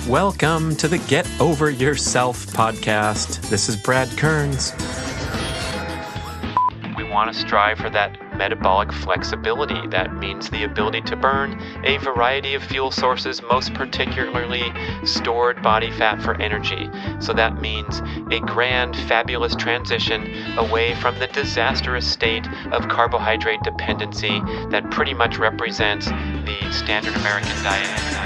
Welcome to the Get Over Yourself podcast. This is Brad Kearns. We want to strive for that metabolic flexibility. That means the ability to burn a variety of fuel sources, most particularly stored body fat for energy. So that means a grand, fabulous transition away from the disastrous state of carbohydrate dependency that pretty much represents the standard American diet.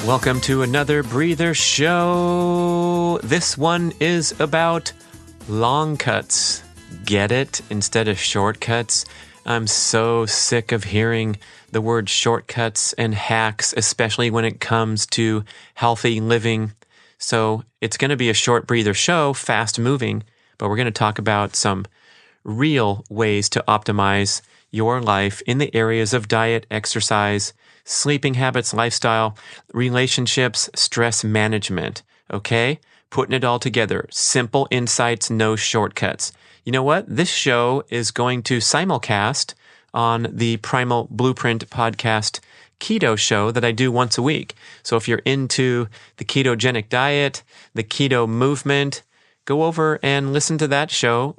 Welcome to another Breather Show. This one is about Longcuts. Get it? Instead of shortcuts. I'm so sick of hearing the word shortcuts and hacks, especially when it comes to healthy living. So it's going to be a short breather show, fast moving, but we're going to talk about some real ways to optimize your life in the areas of diet, exercise, sleeping habits, lifestyle, relationships, stress management. Okay? Putting it all together. Simple insights, no shortcuts. You know what? This show is going to simulcast on the Primal Blueprint podcast keto show that I do once a week. So if you're into the ketogenic diet, the keto movement, go over and listen to that show.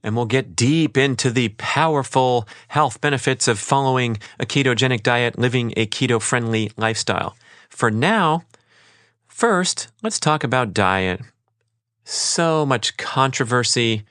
And we'll get deep into the powerful health benefits of following a ketogenic diet, living a keto-friendly lifestyle. For now, first, let's talk about diet. So much controversy,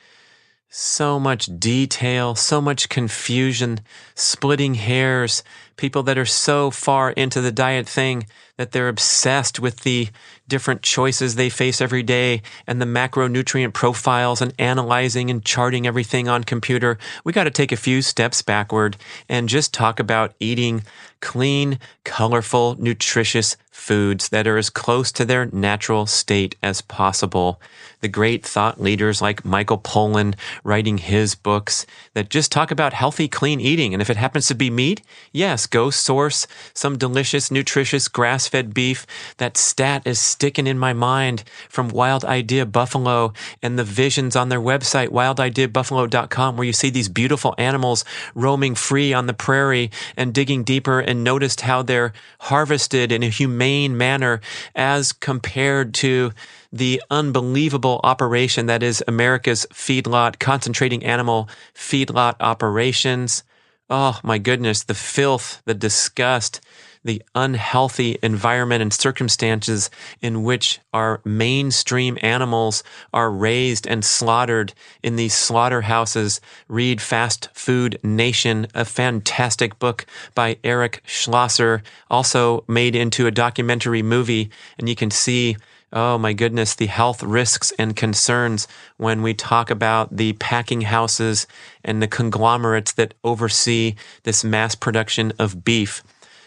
so much detail, so much confusion, splitting hairs, people that are so far into the diet thing that they're obsessed with the different choices they face every day and the macronutrient profiles and analyzing and charting everything on computer. We got to take a few steps backward and just talk about eating clean, colorful, nutritious foods that are as close to their natural state as possible. The great thought leaders like Michael Pollan writing his books that just talk about healthy, clean eating. And if it happens to be meat, yes, go source some delicious, nutritious, grass-fed beef. That stat is sticking in my mind from Wild Idea Buffalo and the visions on their website, wildideabuffalo.com, where you see these beautiful animals roaming free on the prairie and digging deeper, and noticed how they're harvested in a humane manner as compared to the unbelievable operation that is America's feedlot, concentrating animal feedlot operations. Oh my goodness, the filth, the disgust, the unhealthy environment and circumstances in which our mainstream animals are raised and slaughtered in these slaughterhouses. Read Fast Food Nation, a fantastic book by Eric Schlosser, also made into a documentary movie, and you can see, oh my goodness, the health risks and concerns when we talk about the packing houses and the conglomerates that oversee this mass production of beef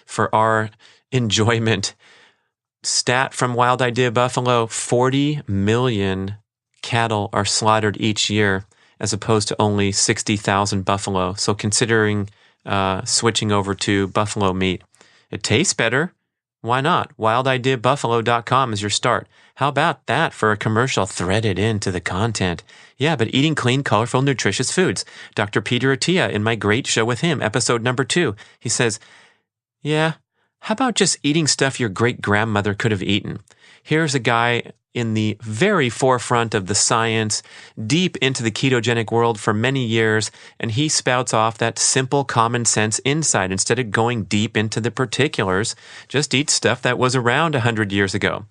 for our enjoyment. Stat from Wild Idea Buffalo, 40 million cattle are slaughtered each year as opposed to only 60,000 buffalo. So considering switching over to buffalo meat, it tastes better. Why not? wildideabuffalo.com is your start. How about that for a commercial threaded into the content? Yeah, but eating clean, colorful, nutritious foods. Dr. Peter Attia, in my great show with him, episode number 2, he says, yeah, how about just eating stuff your great-grandmother could have eaten? Here's a guy in the very forefront of the science, deep into the ketogenic world for many years, and he spouts off that simple common sense insight. Instead of going deep into the particulars, just eat stuff that was around 100 years ago.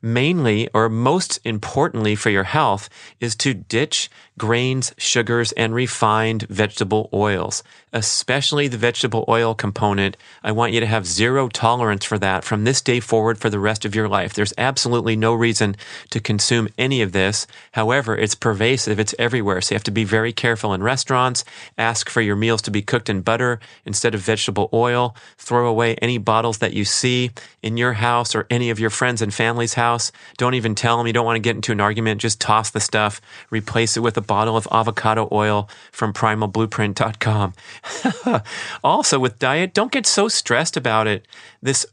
Mainly, or most importantly for your health, is to ditch grains, sugars, and refined vegetable oils, especially the vegetable oil component. I want you to have zero tolerance for that from this day forward for the rest of your life. There's absolutely no reason to consume any of this. However, it's pervasive. It's everywhere. So you have to be very careful in restaurants. Ask for your meals to be cooked in butter instead of vegetable oil. Throw away any bottles that you see in your house or any of your friends and family's house. Don't even tell them you don't want to get into an argument. Just toss the stuff. Replace it with a bottle of avocado oil from primalblueprint.com. Also with diet, don't get so stressed about it. This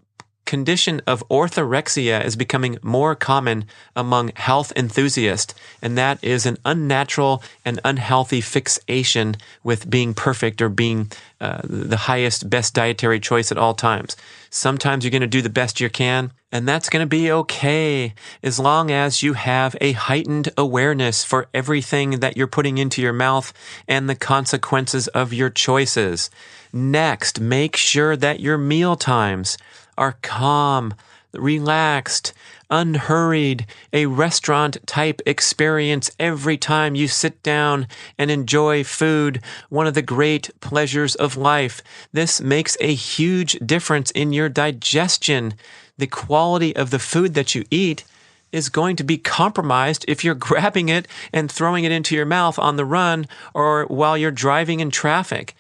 condition of orthorexia is becoming more common among health enthusiasts, and that is an unnatural and unhealthy fixation with being perfect or being the highest, best dietary choice at all times. Sometimes you're going to do the best you can, and that's going to be okay as long as you have a heightened awareness for everything that you're putting into your mouth and the consequences of your choices. Next, make sure that your meal times are calm, relaxed, unhurried, a restaurant-type experience every time you sit down and enjoy food, one of the great pleasures of life. This makes a huge difference in your digestion. The quality of the food that you eat is going to be compromised if you're grabbing it and throwing it into your mouth on the run or while you're driving in traffic.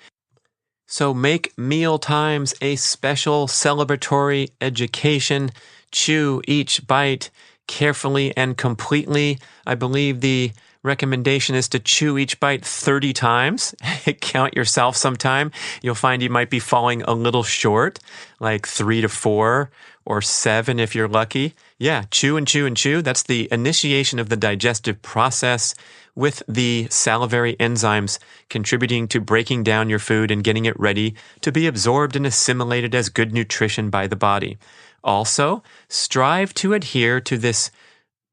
So make meal times a special celebratory education. Chew each bite carefully and completely. I believe the recommendation is to chew each bite 30 times. Count yourself sometime. You'll find you might be falling a little short, like 3 to 4 or 7 if you're lucky. Yeah, chew and chew and chew. That's the initiation of the digestive process, with the salivary enzymes contributing to breaking down your food and getting it ready to be absorbed and assimilated as good nutrition by the body. Also, strive to adhere to this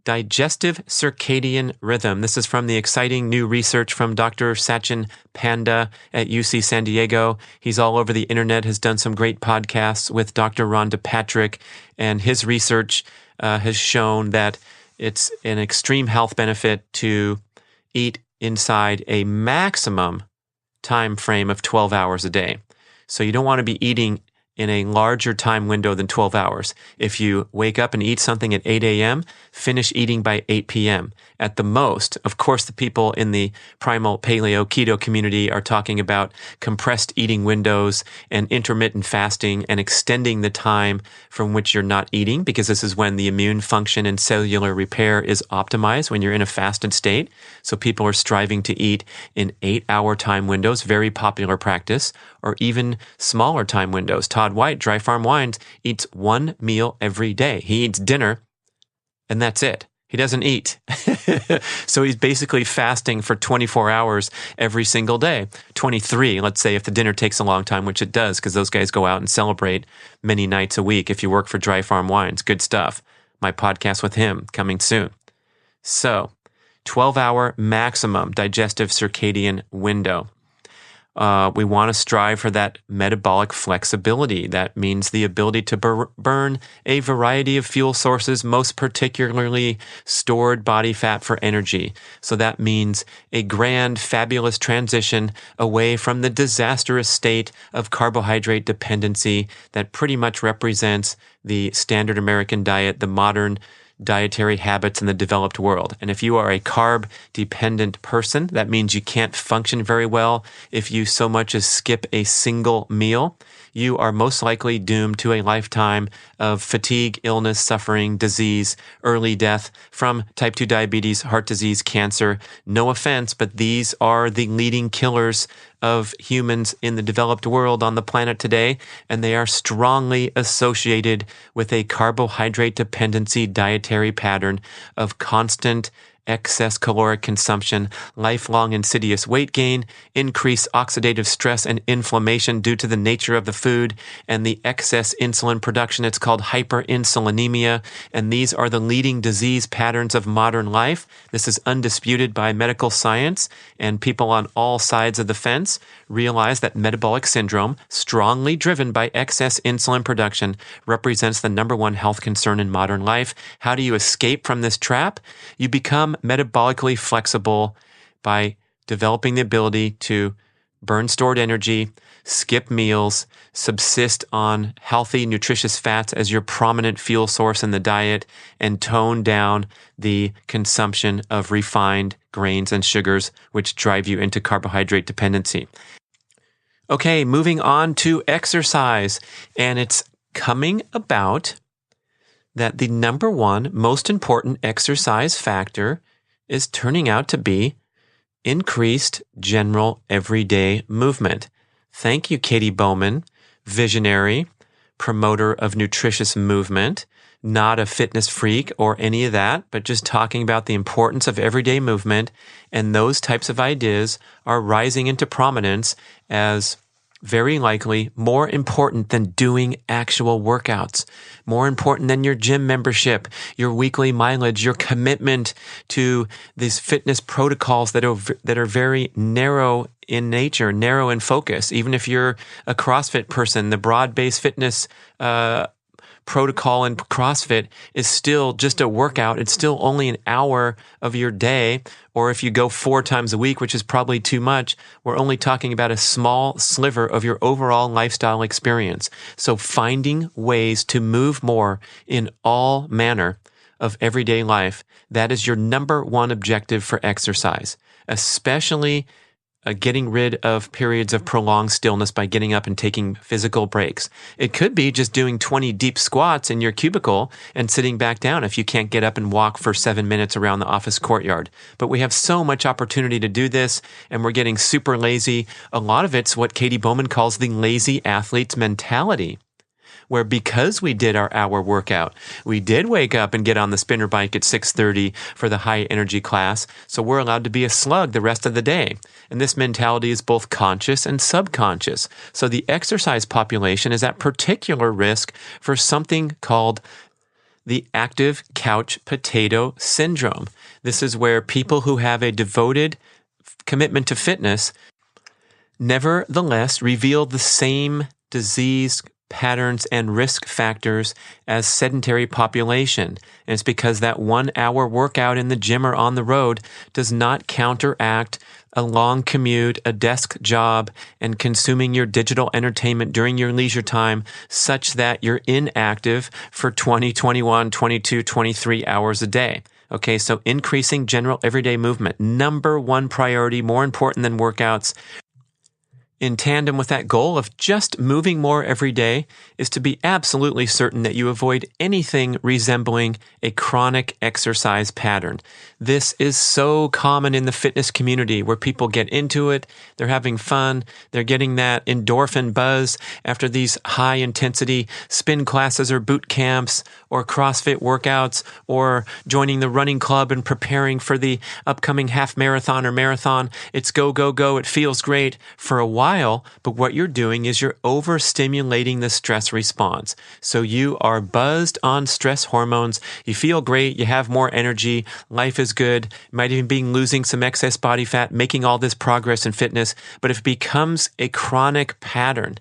digestive circadian rhythm. This is from the exciting new research from Dr. Sachin Panda at UC San Diego. He's all over the internet, has done some great podcasts with Dr. Rhonda Patrick, and his research has shown that it's an extreme health benefit to eat inside a maximum time frame of 12 hours a day. So you don't want to be eating in a larger time window than 12 hours. If you wake up and eat something at 8 a.m., finish eating by 8 p.m. At the most. Of course, the people in the primal paleo keto community are talking about compressed eating windows and intermittent fasting and extending the time from which you're not eating, because this is when the immune function and cellular repair is optimized when you're in a fasted state. So people are striving to eat in 8-hour time windows, very popular practice, or even smaller time windows. Todd White, Dry Farm Wines, eats one meal every day. He eats dinner, and that's it. He doesn't eat. So he's basically fasting for 24 hours every single day. 23, let's say, if the dinner takes a long time, which it does, because those guys go out and celebrate many nights a week. If you work for Dry Farm Wines, good stuff. My podcast with him coming soon. So 12-hour maximum digestive circadian window. We want to strive for that metabolic flexibility. That means the ability to burn a variety of fuel sources, most particularly stored body fat for energy. So that means a grand, fabulous transition away from the disastrous state of carbohydrate dependency that pretty much represents the standard American diet, the modern dietary habits in the developed world. And if you are a carb-dependent person, that means you can't function very well if you so much as skip a single meal. You are most likely doomed to a lifetime of fatigue, illness, suffering, disease, early death from type 2 diabetes, heart disease, cancer. No offense, but these are the leading killers of humans in the developed world on the planet today, and they are strongly associated with a carbohydrate dependency dietary pattern of constant excess caloric consumption, lifelong insidious weight gain, increased oxidative stress and inflammation due to the nature of the food, and the excess insulin production. It's called hyperinsulinemia, and these are the leading disease patterns of modern life. This is undisputed by medical science, and people on all sides of the fence realize that metabolic syndrome, strongly driven by excess insulin production, represents the number one health concern in modern life. How do you escape from this trap? You become metabolically flexible by developing the ability to burn stored energy, skip meals, subsist on healthy, nutritious fats as your prominent fuel source in the diet, and tone down the consumption of refined grains and sugars, which drive you into carbohydrate dependency. Okay, moving on to exercise. And it's coming about that the number one most important exercise factor is turning out to be increased general everyday movement. Thank you, Katie Bowman, visionary, promoter of nutritious movement, not a fitness freak or any of that, but just talking about the importance of everyday movement. And those types of ideas are rising into prominence as very likely more important than doing actual workouts, more important than your gym membership, your weekly mileage, your commitment to these fitness protocols that are very narrow in nature, narrow in focus. Even if you're a CrossFit person, the broad-based fitness protocol in CrossFit is still just a workout. It's still only an hour of your day. Or if you go 4 times a week, which is probably too much, we're only talking about a small sliver of your overall lifestyle experience. So finding ways to move more in all manner of everyday life, that is your number one objective for exercise, especially getting rid of periods of prolonged stillness by getting up and taking physical breaks. It could be just doing 20 deep squats in your cubicle and sitting back down if you can't get up and walk for 7 minutes around the office courtyard. But we have so much opportunity to do this, and we're getting super lazy. A lot of it's what Katie Bowman calls the lazy athlete's mentality, where because we did our hour workout, we did wake up and get on the spinner bike at 6:30 for the high energy class, so we're allowed to be a slug the rest of the day. And this mentality is both conscious and subconscious. So the exercise population is at particular risk for something called the active couch potato syndrome. This is where people who have a devoted commitment to fitness nevertheless reveal the same disease patterns and risk factors as sedentary population. And it's because that 1 hour workout in the gym or on the road does not counteract a long commute, a desk job, and consuming your digital entertainment during your leisure time such that you're inactive for 20, 21, 22, 23 hours a day. Okay, so increasing general everyday movement, number one priority, more important than workouts. In tandem with that goal of just moving more every day is to be absolutely certain that you avoid anything resembling a chronic exercise pattern. This is so common in the fitness community where people get into it, they're having fun, they're getting that endorphin buzz after these high intensity spin classes or boot camps or CrossFit workouts or joining the running club and preparing for the upcoming half marathon or marathon. It's go, go, go. It feels great for a while, but what you're doing is you're overstimulating the stress response. So you are buzzed on stress hormones. You feel great. You have more energy. Life is good. You might even be losing some excess body fat, making all this progress in fitness. But if it becomes a chronic pattern,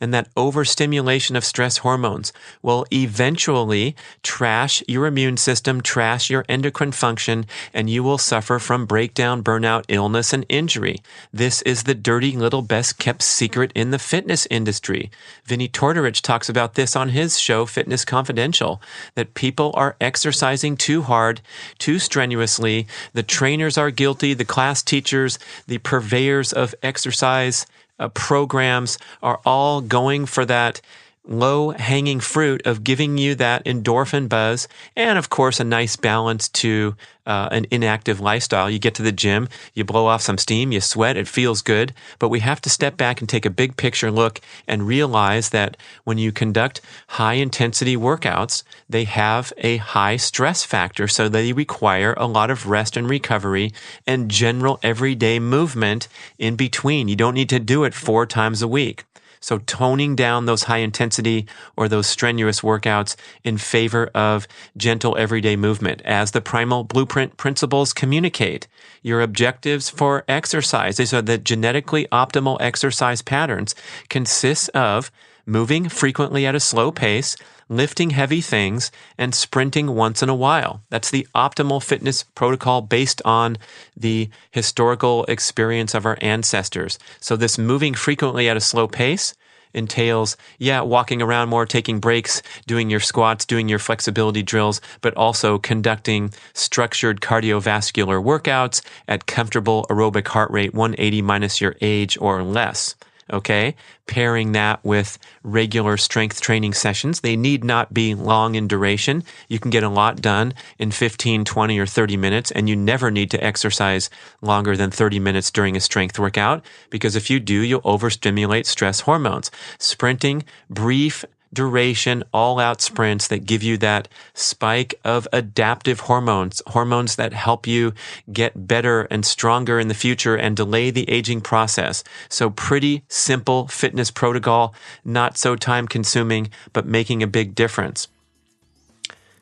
and that overstimulation of stress hormones will eventually trash your immune system, trash your endocrine function, and you will suffer from breakdown, burnout, illness, and injury. This is the dirty little best kept secret in the fitness industry. Vinny Tortorich talks about this on his show, Fitness Confidential, that people are exercising too hard, too strenuously. The trainers are guilty, the class teachers, the purveyors of exercise programs are all going for that low-hanging fruit of giving you that endorphin buzz and, of course, a nice balance to an inactive lifestyle. You get to the gym, you blow off some steam, you sweat, it feels good, but we have to step back and take a big picture look and realize that when you conduct high-intensity workouts, they have a high stress factor, so they require a lot of rest and recovery and general everyday movement in between. You don't need to do it 4 times a week. So toning down those high intensity or those strenuous workouts in favor of gentle everyday movement. As the Primal Blueprint principles communicate, your objectives for exercise, these are the genetically optimal exercise patterns, consists of moving frequently at a slow pace, lifting heavy things, and sprinting once in a while. That's the optimal fitness protocol based on the historical experience of our ancestors. So this moving frequently at a slow pace entails, walking around more, taking breaks, doing your squats, doing your flexibility drills, but also conducting structured cardiovascular workouts at comfortable aerobic heart rate 180 minus your age or less. Okay, pairing that with regular strength training sessions. They need not be long in duration. You can get a lot done in 15, 20, or 30 minutes, and you never need to exercise longer than 30 minutes during a strength workout, because if you do, you'll overstimulate stress hormones. Sprinting, brief duration, all-out sprints that give you that spike of adaptive hormones, hormones that help you get better and stronger in the future and delay the aging process. So pretty simple fitness protocol, not so time-consuming, but making a big difference.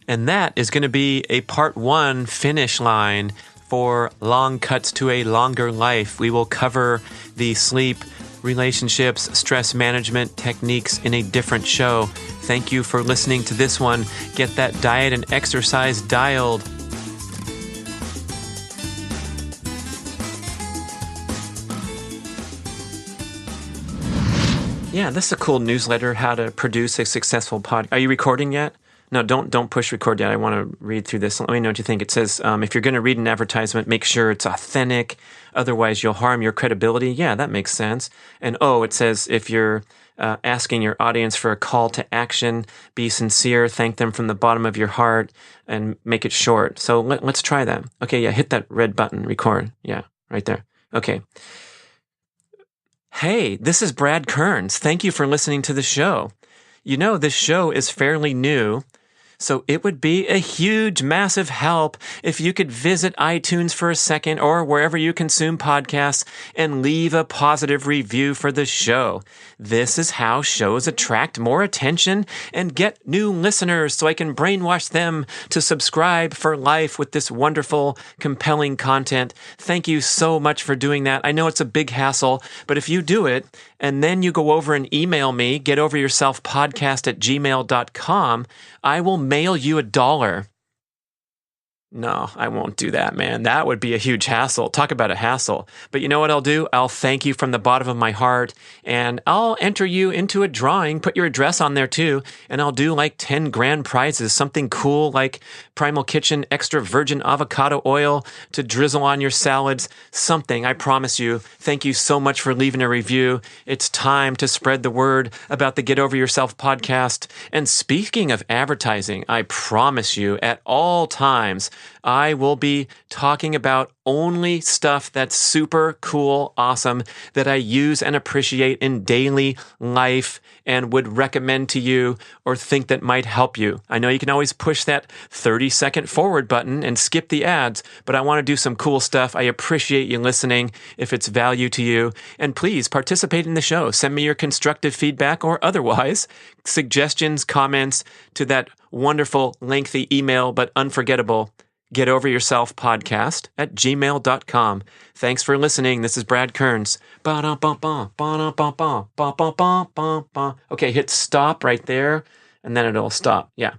And that is going to be a part 1 finish line for Long Cuts to a Longer Life. We will cover the sleep, relationships, stress management techniques in a different show. Thank you for listening to this one. Get that diet and exercise dialed. Yeah, this is a cool newsletter, how to produce a successful pod. Are you recording yet? No, don't push record yet. I want to read through this. Let me know what you think. It says, if you're going to read an advertisement, make sure it's authentic. Otherwise, you'll harm your credibility. Yeah, that makes sense. And it says, if you're asking your audience for a call to action, be sincere, thank them from the bottom of your heart, and make it short. So let's try that. Okay, yeah, hit that red button, record. Yeah, right there. Okay. Hey, this is Brad Kearns. Thank you for listening to the show. You know, this show is fairly new, so it would be a huge, massive help if you could visit iTunes for a second or wherever you consume podcasts and leave a positive review for the show. This is how shows attract more attention and get new listeners so I can brainwash them to subscribe for life with this wonderful, compelling content. Thank you so much for doing that. I know it's a big hassle, but if you do it and then you go over and email me, getoveryourselfpodcast@gmail.com, I will mail you $1. No, I won't do that, man. That would be a huge hassle. Talk about a hassle. But you know what I'll do? I'll thank you from the bottom of my heart, and I'll enter you into a drawing, put your address on there too, and I'll do like 10 grand prizes, something cool like Primal Kitchen extra virgin avocado oil to drizzle on your salads, something, I promise you. Thank you so much for leaving a review. It's time to spread the word about the Get Over Yourself podcast. And speaking of advertising, I promise you at all times, I will be talking about only stuff that's super cool, awesome, that I use and appreciate in daily life and would recommend to you or think that might help you. I know you can always push that 30-second forward button and skip the ads, but I want to do some cool stuff. I appreciate you listening if it's value to you. And please participate in the show. Send me your constructive feedback or otherwise, suggestions, comments to that wonderful, lengthy email, but unforgettable getoveryourselfpodcast@gmail.com. Thanks for listening. This is Brad Kearns. Okay, hit stop right there, and then it'll stop. Yeah.